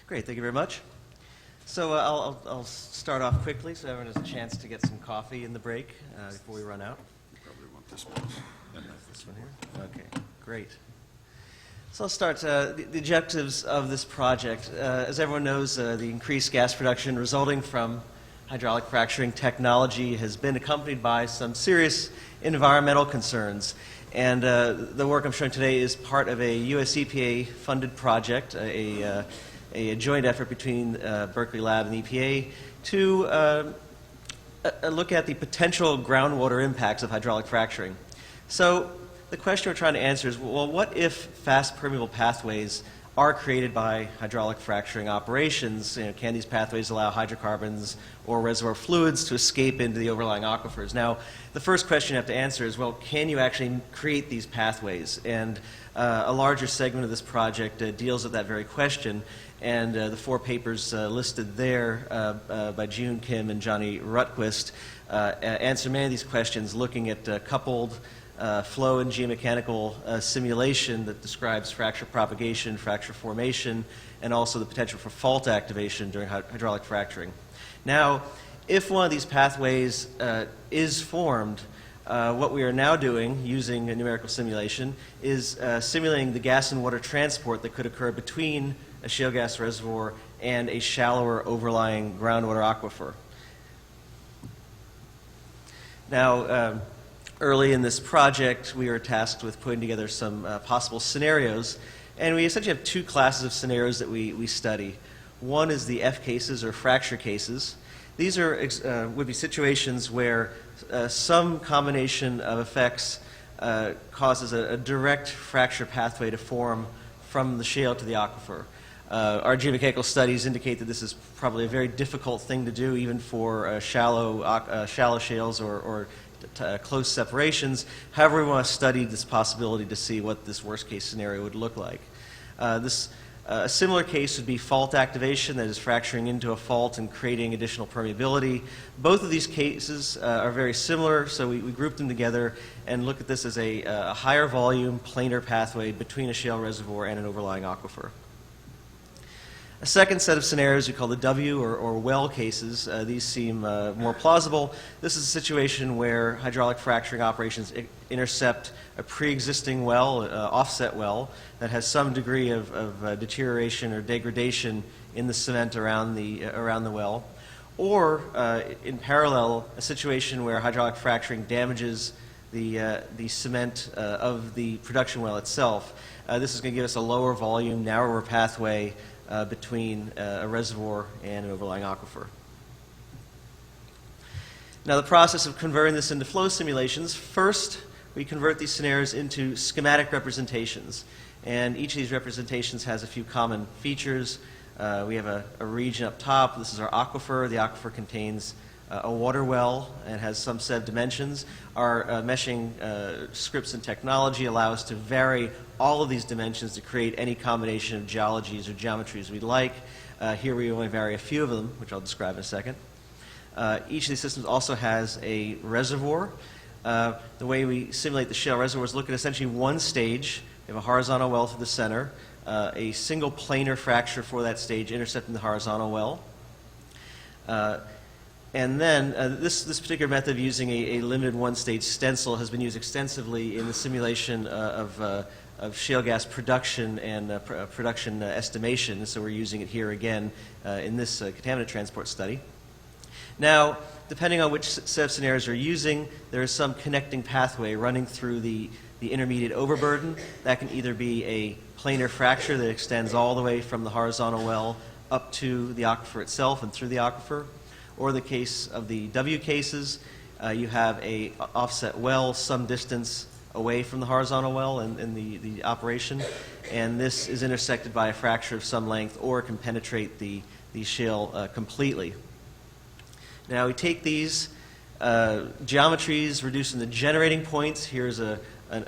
Great, thank you very much. So I'll start off quickly so everyone has a chance to get some coffee in the break before we run out. You probably want this one. This one here? Okay, great. So I'll start. The objectives of this project. As everyone knows, the increased gas production resulting from hydraulic fracturing technology has been accompanied by some serious environmental concerns. And the work I'm showing today is part of a US EPA-funded project, a joint effort between Berkeley Lab and the EPA to look at the potential groundwater impacts of hydraulic fracturing. So the question we're trying to answer is, well, what if fast permeable pathways are created by hydraulic fracturing operations? Can these pathways allow hydrocarbons or reservoir fluids to escape into the overlying aquifers? Now, the first question you have to answer is, well, can you actually create these pathways? And a larger segment of this project deals with that very question. And the four papers listed there by June Kim and Johnny Rutquist answer many of these questions, looking at coupled flow and geomechanical simulation that describes fracture propagation, fracture formation, and also the potential for fault activation during hydraulic fracturing. Now, if one of these pathways is formed, what we are now doing using a numerical simulation is simulating the gas and water transport that could occur between a shale gas reservoir and a shallower overlying groundwater aquifer. Now, early in this project, we were tasked with putting together some possible scenarios, and we essentially have two classes of scenarios that we study. One is the F cases, or fracture cases. These are would be situations where some combination of effects causes a direct fracture pathway to form from the shale to the aquifer. Our geomechanical studies indicate that this is probably a very difficult thing to do, even for shallow shales or close separations. However, we want to study this possibility to see what this worst-case scenario would look like. A similar case would be fault activation, that is fracturing into a fault and creating additional permeability. Both of these cases are very similar, so we group them together and look at this as a higher volume planar pathway between a shale reservoir and an overlying aquifer. A second set of scenarios we call the W or well cases. These seem more plausible. This is a situation where hydraulic fracturing operations intercept a preexisting well, offset well, that has some degree of deterioration or degradation in the cement around the well. Or, in parallel, a situation where hydraulic fracturing damages the cement of the production well itself. This is going to give us a lower volume, narrower pathway between a reservoir and an overlying aquifer. Now, the process of converting this into flow simulations, first we convert these scenarios into schematic representations. And each of these representations has a few common features. We have a region up top. This is our aquifer. The aquifer contains a water well and has some set of dimensions. Our meshing scripts and technology allow us to vary all of these dimensions to create any combination of geologies or geometries we'd like. Here we only vary a few of them, which I'll describe in a second. Each of these systems also has a reservoir. The way we simulate the shale reservoirs look at essentially one stage. We have a horizontal well through the center, a single planar fracture for that stage intercepting the horizontal well. And then this particular method of using a limited one-stage stencil has been used extensively in the simulation of shale gas production and production estimation. So we're using it here again in this contaminant transport study. Now, depending on which set of scenarios you're using, there is some connecting pathway running through the intermediate overburden. That can either be a planar fracture that extends all the way from the horizontal well up to the aquifer itself and through the aquifer. Or the case of the W cases, you have a offset well some distance away from the horizontal well in the operation, and this is intersected by a fracture of some length or can penetrate the shale completely. Now we take these geometries, reducing the generating points. Here's an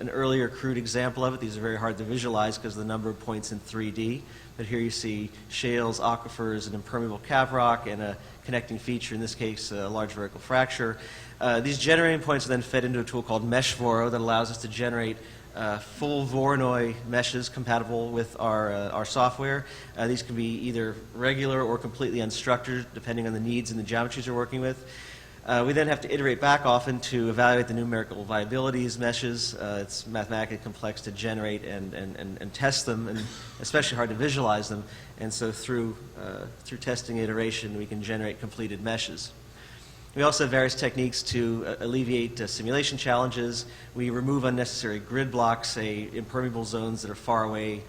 earlier crude example of it. These are very hard to visualize because of the number of points in 3D. But here you see shales, aquifers, an impermeable cap rock, and a connecting feature, in this case a large vertical fracture. These generating points are then fed into a tool called Meshvoro that allows us to generate full Voronoi meshes compatible with our software. These can be either regular or completely unstructured, depending on the needs and the geometries you're working with. We then have to iterate back often to evaluate the numerical viabilities meshes. It's mathematically complex to generate and test them, and especially hard to visualize them. And so through testing and iteration, we can generate completed meshes. We also have various techniques to alleviate simulation challenges. We remove unnecessary grid blocks, say impermeable zones that are far away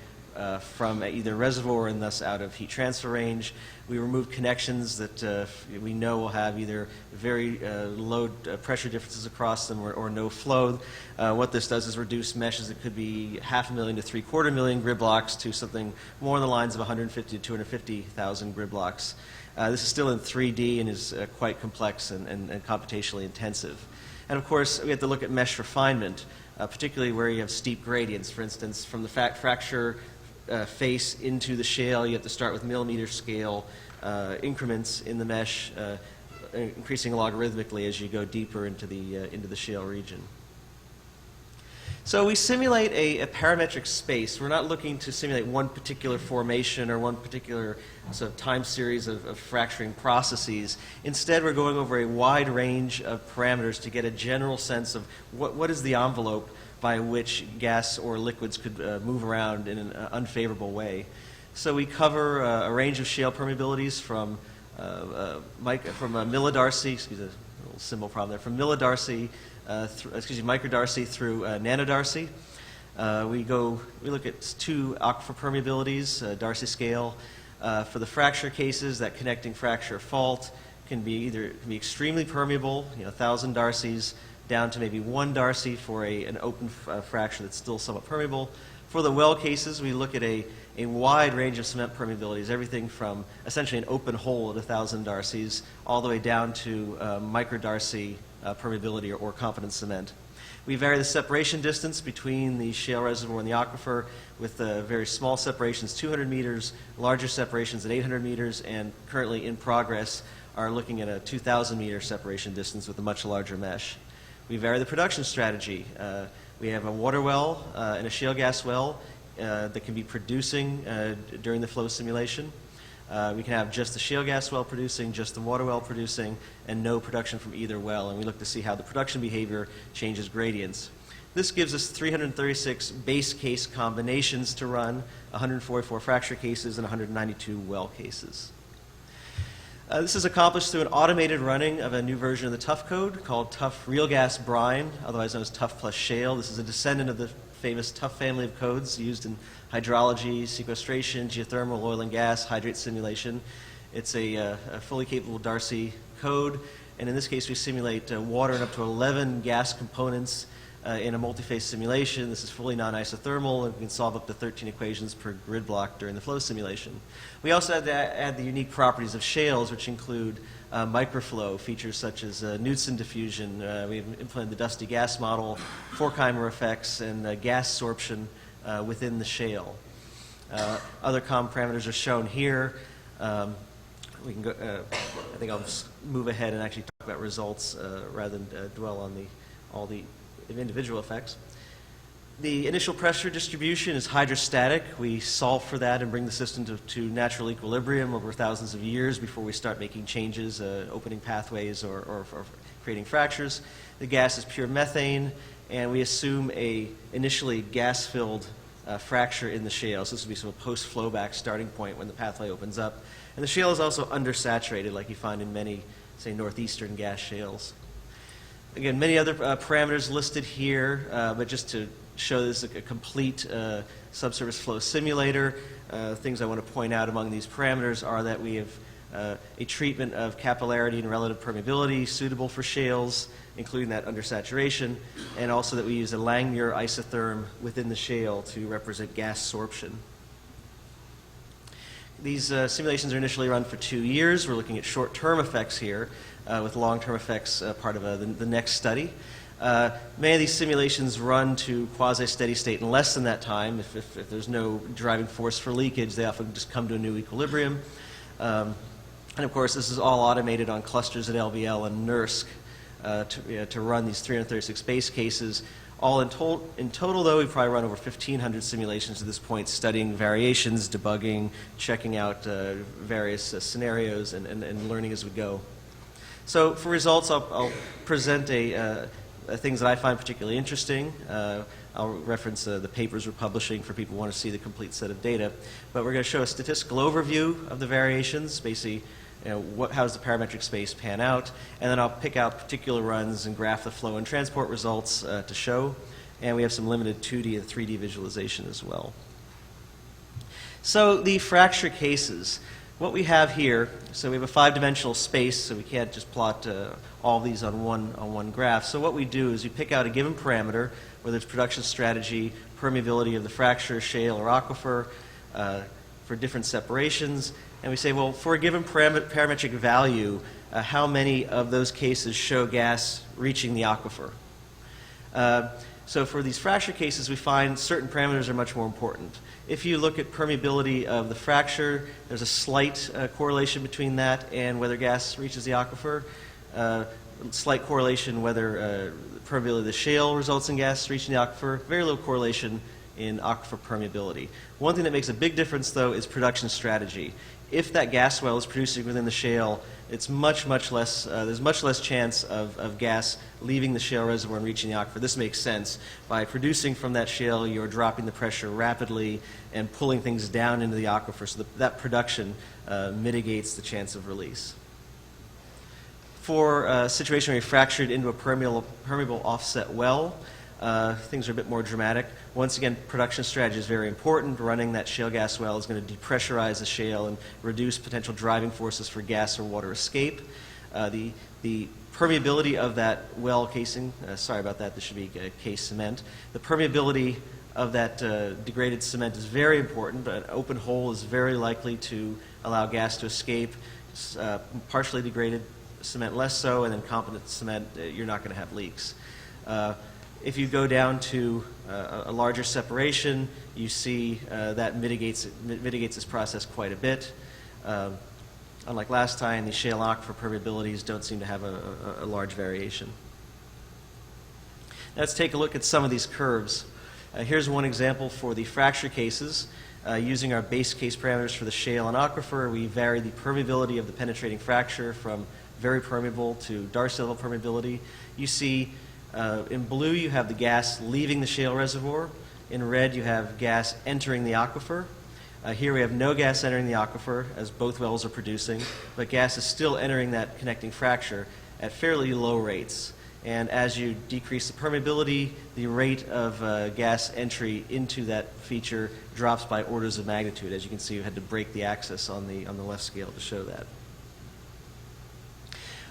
from either reservoir and thus out of heat transfer range. We remove connections that we know will have either very low pressure differences across them or no flow. What this does is reduce meshes that could be 500,000 to 750,000 grid blocks to something more on the lines of 150 to 250,000 grid blocks. This is still in 3D and is quite complex and computationally intensive. And of course, we have to look at mesh refinement, particularly where you have steep gradients. For instance, from the fracture face into the shale, you have to start with millimeter scale increments in the mesh, increasing logarithmically as you go deeper into the shale region. So we simulate a parametric space. We're not looking to simulate one particular formation or one particular sort of time series of fracturing processes. Instead, we're going over a wide range of parameters to get a general sense of what is the envelope by which gas or liquids could move around in an unfavorable way. So we cover a range of shale permeabilities from millidarcy, excuse me, a little symbol problem there, from millidarcy, microdarcy through nanodarcy. We look at two aquifer permeabilities, Darcy scale. For the fracture cases, that connecting fracture fault can be extremely permeable, 1,000 darcies, down to maybe 1 darcy for an open fracture that's still somewhat permeable. For the well cases, we look at a wide range of cement permeabilities, everything from essentially an open hole at 1,000 darcies all the way down to microdarcy permeability or competent cement. We vary the separation distance between the shale reservoir and the aquifer with very small separations, 200 meters, larger separations at 800 meters, and currently in progress are looking at a 2,000 meter separation distance with a much larger mesh. We vary the production strategy. We have a water well and a shale gas well that can be producing during the flow simulation. We can have just the shale gas well producing, just the water well producing, and no production from either well. And we look to see how the production behavior changes gradients. This gives us 336 base case combinations to run, 144 fracture cases, and 192 well cases. This is accomplished through an automated running of a new version of the Tough code called Tough Real Gas Brine, otherwise known as Tough plus Shale. This is a descendant of the famous Tough family of codes used in hydrology, sequestration, geothermal, oil and gas, hydrate simulation. It's a fully capable Darcy code, and in this case we simulate water and up to 11 gas components in a multi-phase simulation. This is fully non-isothermal, and we can solve up to 13 equations per grid block during the flow simulation. We also had to add the unique properties of shales, which include microflow, features such as Knudsen diffusion. We've implemented the dusty gas model, Forkheimer effects, and gas sorption within the shale. Other common parameters are shown here. We can go, I think I'll just move ahead and actually talk about results rather than dwell on all the individual effects. The initial pressure distribution is hydrostatic. We solve for that and bring the system to natural equilibrium over thousands of years before we start making changes, opening pathways or creating fractures. The gas is pure methane, and we assume a initially gas-filled fracture in the shale. So this would be sort of a post-flowback starting point when the pathway opens up. And the shale is also undersaturated, like you find in many, say, northeastern gas shales. Again, many other parameters listed here, but just to show this a complete subsurface flow simulator, things I want to point out among these parameters are that we have a treatment of capillarity and relative permeability suitable for shales, including that undersaturation, and also that we use a Langmuir isotherm within the shale to represent gas sorption. These simulations are initially run for 2 years. We're looking at short-term effects here, with long-term effects part of the next study. Many of these simulations run to quasi-steady state in less than that time. If there's no driving force for leakage, they often just come to a new equilibrium. And of course, this is all automated on clusters at LVL and NERSC to run these 336 base cases. All in total, though, we've probably run over 1,500 simulations at this point, studying variations, debugging, checking out various scenarios, and learning as we go. So for results, I'll present things that I find particularly interesting. I'll reference the papers we're publishing for people who want to see the complete set of data. But we're going to show a statistical overview of the variations, basically how does the parametric space pan out, and then I'll pick out particular runs and graph the flow and transport results to show. And we have some limited 2D and 3D visualization as well. So the fracture cases. What we have here, so we have a 5-dimensional space, so we can't just plot all these on one graph. So what we do is we pick out a given parameter, whether it's production strategy, permeability of the fracture, shale, or aquifer, for different separations, and we say, well, for a given parametric value, how many of those cases show gas reaching the aquifer? So for these fracture cases, we find certain parameters are much more important. If you look at permeability of the fracture, there's a slight correlation between that and whether gas reaches the aquifer. Slight correlation whether permeability of the shale results in gas reaching the aquifer. Very little correlation in aquifer permeability. One thing that makes a big difference, though, is production strategy. If that gas well is producing within the shale, it's much less, there's much less chance of gas leaving the shale reservoir and reaching the aquifer. This makes sense. By producing from that shale, you're dropping the pressure rapidly and pulling things down into the aquifer, so that production mitigates the chance of release. For a situation where you fractured into a permeable offset well, things are a bit more dramatic. Once again, production strategy is very important. Running that shale gas well is going to depressurize the shale and reduce potential driving forces for gas or water escape. The permeability of that well casing, sorry about that, this should be case cement. The permeability of that degraded cement is very important, but an open hole is very likely to allow gas to escape. Partially degraded cement less so, and then competent cement, you're not going to have leaks. If you go down to a larger separation, you see that mitigates this process quite a bit. Unlike last time, the shale aquifer permeabilities don't seem to have a large variation. Now let's take a look at some of these curves. Here's one example for the fracture cases. Using our base case parameters for the shale and aquifer, we vary the permeability of the penetrating fracture from very permeable to Darcy level permeability. You see in blue you have the gas leaving the shale reservoir. In red you have gas entering the aquifer. Here we have no gas entering the aquifer as both wells are producing, but gas is still entering that connecting fracture at fairly low rates. And as you decrease the permeability, the rate of gas entry into that feature drops by orders of magnitude. As you can see, you had to break the axis on the left scale to show that.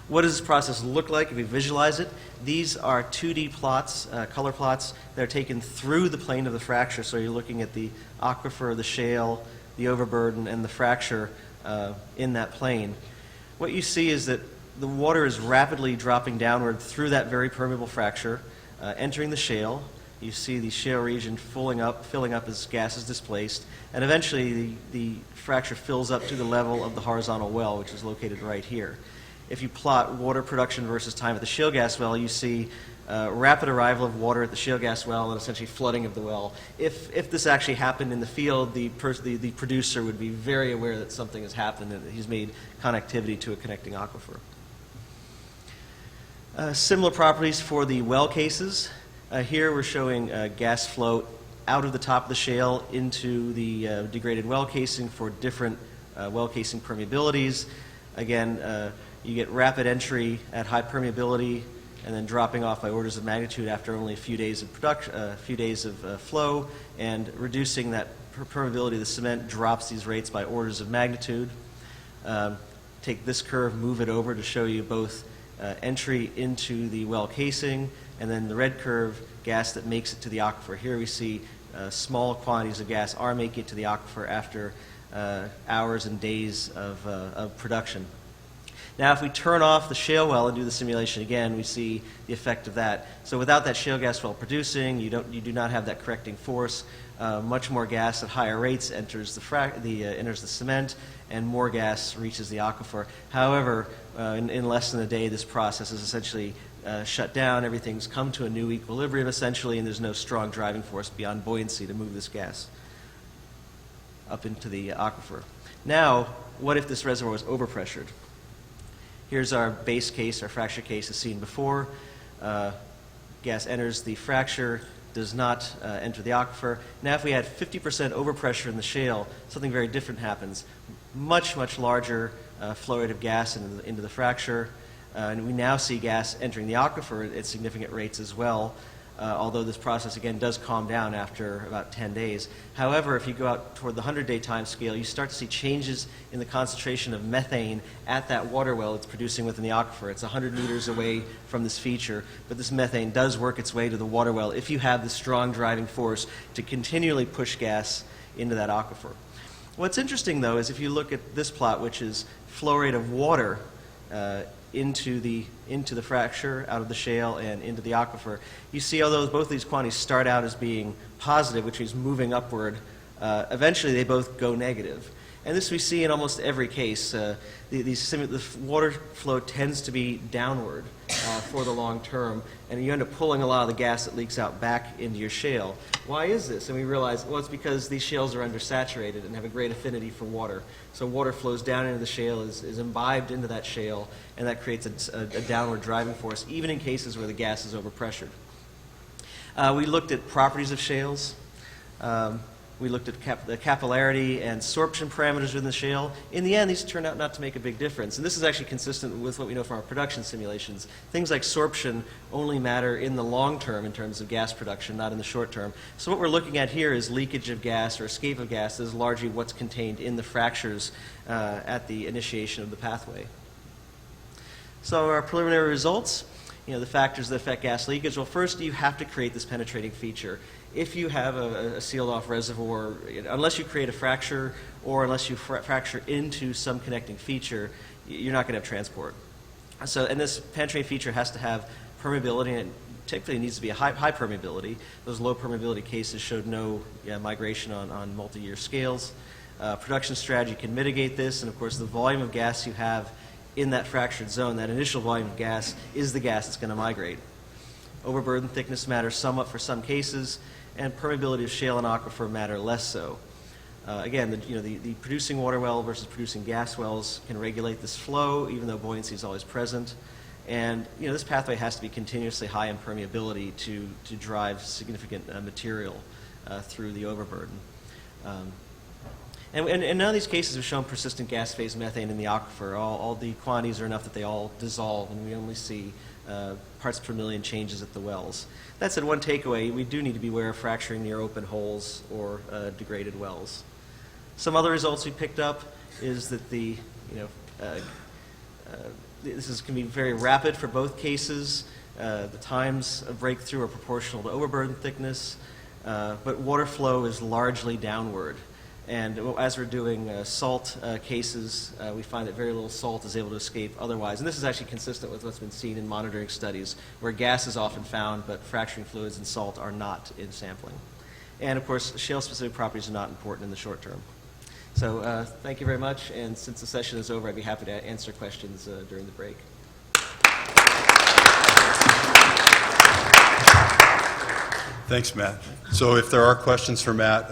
What does this process look like if we visualize it? These are 2D plots, color plots, that are taken through the plane of the fracture. So you're looking at the aquifer, the shale, the overburden, and the fracture in that plane. What you see is that the water is rapidly dropping downward through that very permeable fracture, entering the shale. You see the shale region filling up as gas is displaced, and eventually the fracture fills up to the level of the horizontal well, which is located right here. If you plot water production versus time at the shale gas well, you see rapid arrival of water at the shale gas well and essentially flooding of the well. If this actually happened in the field, the producer would be very aware that something has happened and that he's made connectivity to a connecting aquifer. Similar properties for the well cases. Here we're showing gas flow out of the top of the shale into the degraded well casing for different well casing permeabilities. Again, you get rapid entry at high permeability and then dropping off by orders of magnitude after only a few days of production, a few days of flow, and reducing that permeability of the cement drops these rates by orders of magnitude. Take this curve, move it over to show you both entry into the well casing, and then the red curve, gas that makes it to the aquifer. Here we see small quantities of gas are making it to the aquifer after hours and days of production. Now, if we turn off the shale well and do the simulation again, we see the effect of that. So without that shale gas well producing, you do not have that correcting force. Much more gas at higher rates enters the cement, and more gas reaches the aquifer. However, in less than a day, this process is essentially shut down, everything's come to a new equilibrium essentially, and there's no strong driving force beyond buoyancy to move this gas up into the aquifer. Now, what if this reservoir was overpressured? Here's our base case, our fracture case as seen before. Gas enters the fracture, does not enter the aquifer. Now, if we had 50% overpressure in the shale, something very different happens. Much, much larger flow rate of gas into the fracture. And we now see gas entering the aquifer at significant rates as well, although this process, again, does calm down after about 10 days. However, if you go out toward the 100-day time scale, you start to see changes in the concentration of methane at that water well it's producing within the aquifer. It's 100 meters away from this feature, but this methane does work its way to the water well if you have the strong driving force to continually push gas into that aquifer. What's interesting, though, is if you look at this plot, which is flow rate of water into the fracture, out of the shale and into the aquifer, you see although both of these quantities start out as being positive, which means moving upward, eventually they both go negative. And this we see in almost every case. The water flow tends to be downward for the long term, and you end up pulling a lot of the gas that leaks out back into your shale. Why is this? And we realize, well, it's because these shales are undersaturated and have a great affinity for water. So water flows down into the shale, is imbibed into that shale, and that creates a downward driving force, even in cases where the gas is overpressured. We looked at properties of shales. We looked at the capillarity and sorption parameters within the shale. In the end, these turned out not to make a big difference. And this is actually consistent with what we know from our production simulations. Things like sorption only matter in the long term in terms of gas production, not in the short term. So what we're looking at here is leakage of gas or escape of gas. This is largely what's contained in the fractures at the initiation of the pathway. So our preliminary results, the factors that affect gas leakage. Well, first you have to create this penetrating feature. If you have a sealed-off reservoir, unless you create a fracture or unless you fracture into some connecting feature, you're not going to have transport. And this penetrating feature has to have permeability, and typically it needs to be a high permeability. Those low permeability cases showed no migration on multi-year scales. Production strategy can mitigate this, and of course the volume of gas you have in that fractured zone, that initial volume of gas, is the gas that's going to migrate. Overburden thickness matters somewhat for some cases, and permeability of shale and aquifer matter less so. Again, the producing water well versus producing gas wells can regulate this flow, even though buoyancy is always present. And this pathway has to be continuously high in permeability to drive significant material through the overburden. And none of these cases have shown persistent gas phase methane in the aquifer. All the quantities are enough that they all dissolve, and we only see parts per million changes at the wells. That said, one takeaway, we do need to be aware of fracturing near open holes or degraded wells. Some other results we picked up is that this can be very rapid for both cases. The times of breakthrough are proportional to overburden thickness, but water flow is largely downward. And as we're doing salt cases, we find that very little salt is able to escape otherwise. And this is actually consistent with what's been seen in monitoring studies, where gas is often found, but fracturing fluids and salt are not in sampling. And of course, shale-specific properties are not important in the short term. So thank you very much. And since the session is over, I'd be happy to answer questions during the break. Thanks, Matt. So if there are questions for Matt,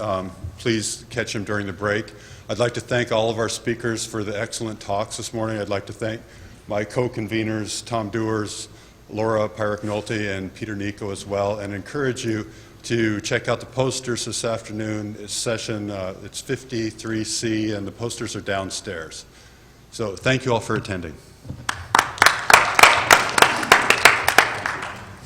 please catch him during the break. I'd like to thank all of our speakers for the excellent talks this morning. I'd like to thank my co-conveners, Tom Dewars, Laura Pyrick-Nolte, and Peter Nico as well, and encourage you to check out the posters this afternoon. Session, it's 53C, and the posters are downstairs. So thank you all for attending.